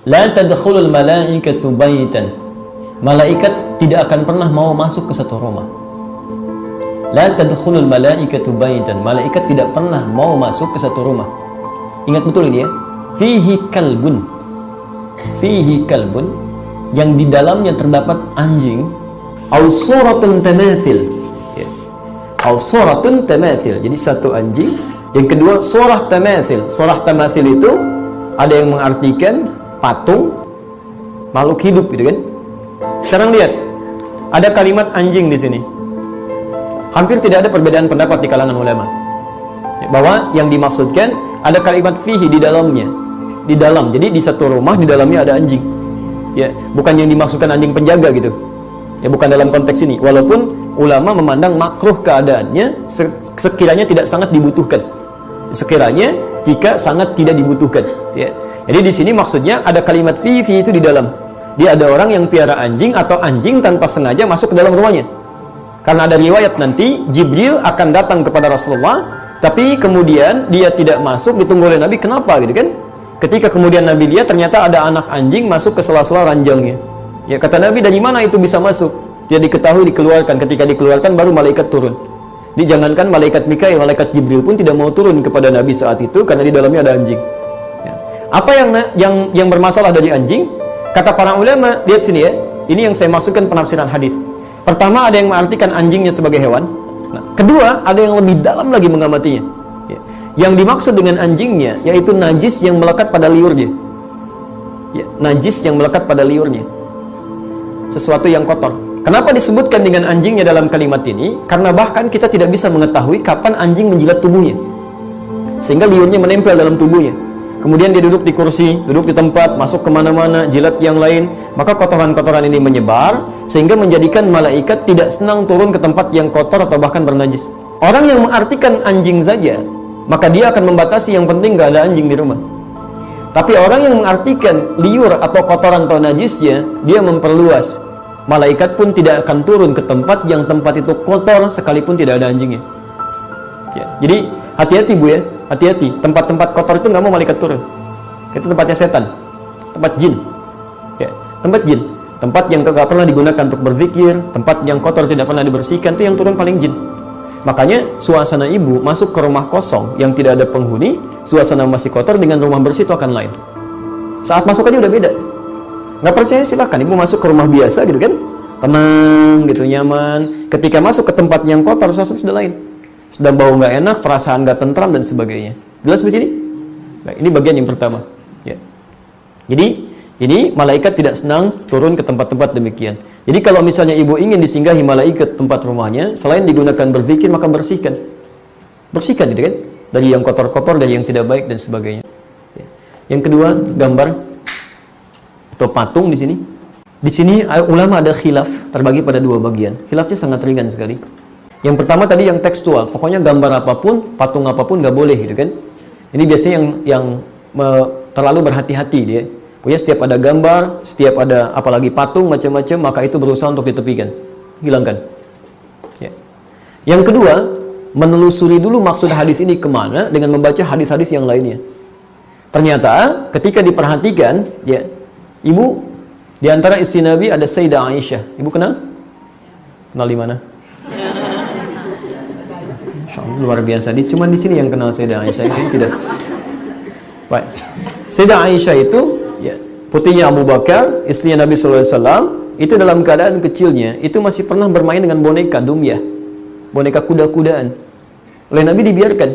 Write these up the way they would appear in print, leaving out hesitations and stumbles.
La tadkhulul malaikatu baitan. Malaikat tidak akan pernah mau masuk ke satu rumah. La tadkhulul malaikatu baitan. Malaikat tidak pernah mau masuk ke satu rumah. Ingat betul ini ya. Fihi kalbun. Fihi kalbun, yang di dalamnya terdapat anjing, au suratun tamathil. Ya. Au suratun tamathil. Jadi satu anjing. Yang kedua surah tamathil. Surah tamathil itu ada yang mengartikan patung, makhluk hidup gitu kan. Sekarang lihat, ada kalimat anjing di sini. Hampir tidak ada perbedaan pendapat di kalangan ulama bahwa yang dimaksudkan ada kalimat fihi di dalamnya. Di dalam. Jadi di satu rumah di dalamnya ada anjing. Ya, bukan yang dimaksudkan anjing penjaga gitu. Ya, bukan dalam konteks ini. Walaupun ulama memandang makruh keadaannya sekiranya tidak sangat dibutuhkan. Sekiranya jika sangat tidak dibutuhkan, ya. Jadi di sini maksudnya ada kalimat fi itu di dalam. Dia ada orang yang piara anjing atau anjing tanpa sengaja masuk ke dalam rumahnya. Karena ada riwayat nanti Jibril akan datang kepada Rasulullah, tapi kemudian dia tidak masuk, ditunggu oleh Nabi. Kenapa gitu kan? Ketika kemudian Nabi lihat ternyata ada anak anjing masuk ke sela-sela ranjangnya. Ya, kata Nabi, dari mana itu bisa masuk? Dia diketahui dikeluarkan. Ketika dikeluarkan baru malaikat turun. Dijangankan malaikat Mikail, malaikat Jibril pun tidak mau turun kepada Nabi saat itu karena di dalamnya ada anjing. Ya. Apa yang bermasalah dari anjing? Kata para ulama, lihat sini ya. Ini yang saya maksudkan penafsiran hadis. Pertama, ada yang mengartikan anjingnya sebagai hewan. Nah, kedua, ada yang lebih dalam lagi mengamatinya. Ya. Yang dimaksud dengan anjingnya yaitu najis yang melekat pada liurnya. Ya, najis yang melekat pada liurnya. Sesuatu yang kotor. Kenapa disebutkan dengan anjingnya dalam kalimat ini? Karena bahkan kita tidak bisa mengetahui kapan anjing menjilat tubuhnya, sehingga liurnya menempel dalam tubuhnya. Kemudian dia duduk di kursi, duduk di tempat, masuk kemana-mana, jilat yang lain. Maka kotoran-kotoran ini menyebar, sehingga menjadikan malaikat tidak senang turun ke tempat yang kotor atau bahkan bernajis. Orang yang mengartikan anjing saja, maka dia akan membatasi, yang penting gak ada anjing di rumah. Tapi orang yang mengartikan liur atau kotoran atau najisnya, dia memperluas. Malaikat pun tidak akan turun ke tempat yang tempat itu kotor sekalipun tidak ada anjingnya. Ya, jadi hati-hati Bu ya, hati-hati. Tempat-tempat kotor itu nggak mau malaikat turun. Itu tempatnya setan, tempat jin. Ya, tempat jin, tempat yang nggak pernah digunakan untuk berzikir, tempat yang kotor tidak pernah dibersihkan, itu yang turun paling jin. Makanya suasana ibu masuk ke rumah kosong yang tidak ada penghuni, suasana masih kotor dengan rumah bersih itu akan lain. Saat masuk aja udah beda. Nggak percaya silakan ibu masuk ke rumah biasa gitu kan, tenang gitu, nyaman. Ketika masuk ke tempat yang kotor, suasana sudah lain, sudah bau nggak enak, perasaan nggak tentram dan sebagainya. Jelas di sini? Nah, ini bagian yang pertama. Ya. Jadi ini malaikat tidak senang turun ke tempat-tempat demikian. Jadi kalau misalnya ibu ingin disinggahi malaikat tempat rumahnya, selain digunakan berzikir maka bersihkan gitu kan, dari yang kotor-kotor, dari yang tidak baik dan sebagainya. Ya. Yang kedua, gambar atau patung di sini. Di sini ulama ada khilaf, terbagi pada dua bagian. Khilafnya sangat ringan sekali. Yang pertama tadi yang tekstual, pokoknya gambar apapun, patung apapun nggak boleh gitu kan. Ini biasanya yang terlalu berhati-hati dia. Pokoknya setiap ada gambar, setiap ada apalagi patung macam-macam, maka itu berusaha untuk ditepikan, hilangkan. Ya. Yang kedua, menelusuri dulu maksud hadis ini kemana dengan membaca hadis-hadis yang lainnya. Ternyata ketika diperhatikan, ya. Ibu, di antara istri Nabi ada Sayyidah Aisyah. Ibu kenal? Kenal di mana? Luar biasa. Cuma di sini yang kenal Sayyidah Aisyah, ini tidak. Baik. Sayyidah Aisyah itu, ya, putrinya Abu Bakar, istrinya Nabi sallallahu alaihi wasallam, itu dalam keadaan kecilnya itu masih pernah bermain dengan boneka dumyah, boneka kuda-kudaan. Oleh Nabi dibiarkan.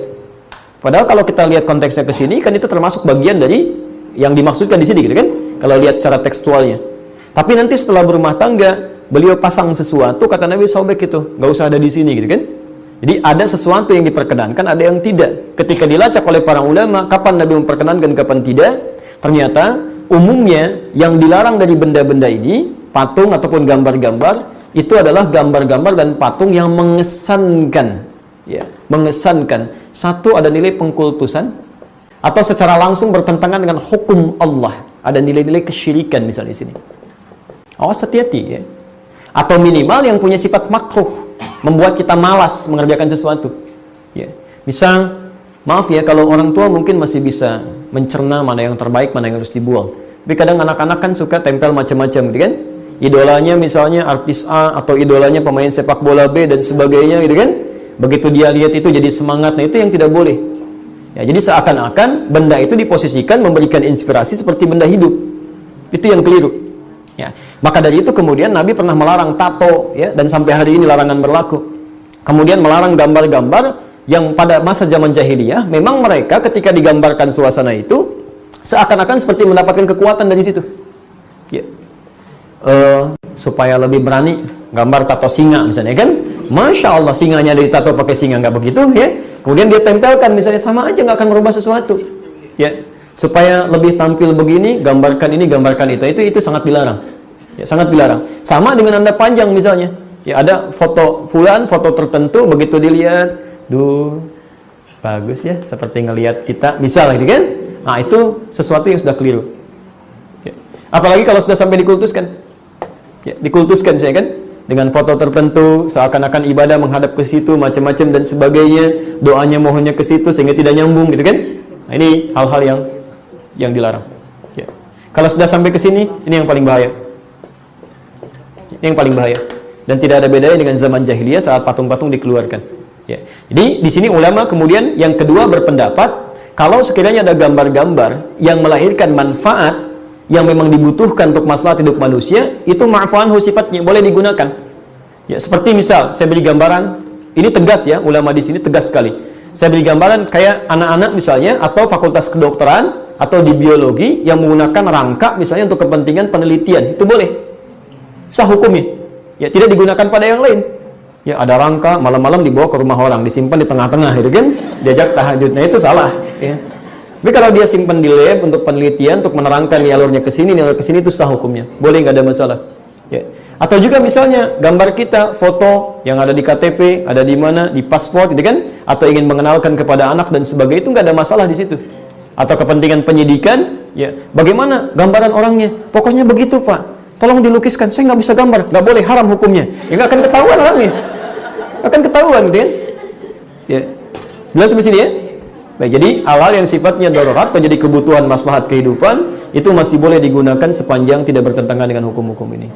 Padahal kalau kita lihat konteksnya ke sini, kan itu termasuk bagian dari yang dimaksudkan di sini, gitu kan? Kalau lihat secara tekstualnya. Tapi nanti setelah berumah tangga, beliau pasang sesuatu, kata Nabi, sobek itu, nggak usah ada di sini, gitu kan? Jadi ada sesuatu yang diperkenankan, ada yang tidak. Ketika dilacak oleh para ulama, kapan Nabi memperkenankan, kapan tidak? Ternyata umumnya yang dilarang dari benda-benda ini, patung ataupun gambar-gambar, itu adalah gambar-gambar dan patung yang mengesankan, ya, mengesankan. Satu, ada nilai pengkultusan, atau secara langsung bertentangan dengan hukum Allah. Ada nilai-nilai kesyirikan misalnya di sini. Awas, hati-hati ya. Atau minimal yang punya sifat makruh, membuat kita malas mengerjakan sesuatu. Ya. Misal, maaf ya, kalau orang tua mungkin masih bisa mencerna mana yang terbaik, mana yang harus dibuang. Tapi kadang anak-anak kan suka tempel macam-macam, gitu kan? Idolanya misalnya artis A atau idolanya pemain sepak bola B dan sebagainya, gitu kan? Begitu dia lihat itu jadi semangat. Nah, itu yang tidak boleh. Ya, jadi seakan-akan benda itu diposisikan memberikan inspirasi seperti benda hidup. Itu yang keliru. Ya, maka dari itu kemudian Nabi pernah melarang tato, ya, dan sampai hari ini larangan berlaku. Kemudian melarang gambar-gambar yang pada masa zaman jahiliyah memang mereka ketika digambarkan suasana itu seakan-akan seperti mendapatkan kekuatan dari situ. Ya. Supaya lebih berani gambar tato singa misalnya kan, Masya Allah singanya ditato pakai singa, nggak begitu ya. Kemudian dia tempelkan misalnya, sama aja nggak akan merubah sesuatu ya. Supaya lebih tampil begini, gambarkan ini, gambarkan itu sangat dilarang ya, sangat dilarang. Sama dengan anda panjang misalnya ya, ada foto fulan, foto tertentu, begitu dilihat, duh bagus ya, seperti ngelihat kita misalnya gitu kan. Nah itu sesuatu yang sudah keliru ya. Apalagi kalau sudah sampai dikultuskan ya, dikultuskan misalnya kan, dengan foto tertentu, seakan-akan ibadah menghadap ke situ, macam-macam dan sebagainya, doanya mohonnya ke situ sehingga tidak nyambung gitu kan. Nah, ini hal-hal yang dilarang ya. Kalau sudah sampai ke sini, ini yang paling bahaya. Ini yang paling bahaya. Dan tidak ada bedanya dengan zaman jahiliyah saat patung-patung dikeluarkan ya. Jadi di sini ulama kemudian yang kedua berpendapat, kalau sekiranya ada gambar-gambar yang melahirkan manfaat yang memang dibutuhkan untuk maslahat hidup manusia, itu ma'fu'anhu sifatnya, boleh digunakan. Ya, seperti misal saya beri gambaran, ini tegas ya, ulama di sini tegas sekali. Saya beri gambaran kayak anak-anak misalnya, atau fakultas kedokteran atau di biologi yang menggunakan rangka misalnya untuk kepentingan penelitian, itu boleh. Sah hukumnya. Ya, tidak digunakan pada yang lain. Ya, ada rangka malam-malam dibawa ke rumah orang, disimpan di tengah-tengah gitu kan, diajak tahajud. Nah, itu salah ya. Tapi kalau dia simpan di lab untuk penelitian, untuk menerangkan nih alurnya ke sini, alur ke sini, itu sah hukumnya. Boleh, nggak ada masalah. Ya. Atau juga misalnya gambar kita, foto yang ada di KTP, ada di mana, di paspor, gitu kan? Atau ingin mengenalkan kepada anak dan sebagainya, itu nggak ada masalah di situ. Atau kepentingan penyidikan, ya. Bagaimana gambaran orangnya? Pokoknya begitu, Pak. Tolong dilukiskan. Saya nggak bisa gambar, nggak boleh, haram hukumnya. Ya nggak akan ketahuan orangnya. Akan ketahuan, gitu kan? Ya. Jelas sampai sini ya? Baik, jadi hal-hal yang sifatnya darurat atau jadi kebutuhan maslahat kehidupan itu masih boleh digunakan sepanjang tidak bertentangan dengan hukum-hukum ini.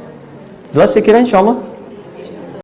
Jelas saya kira insyaallah.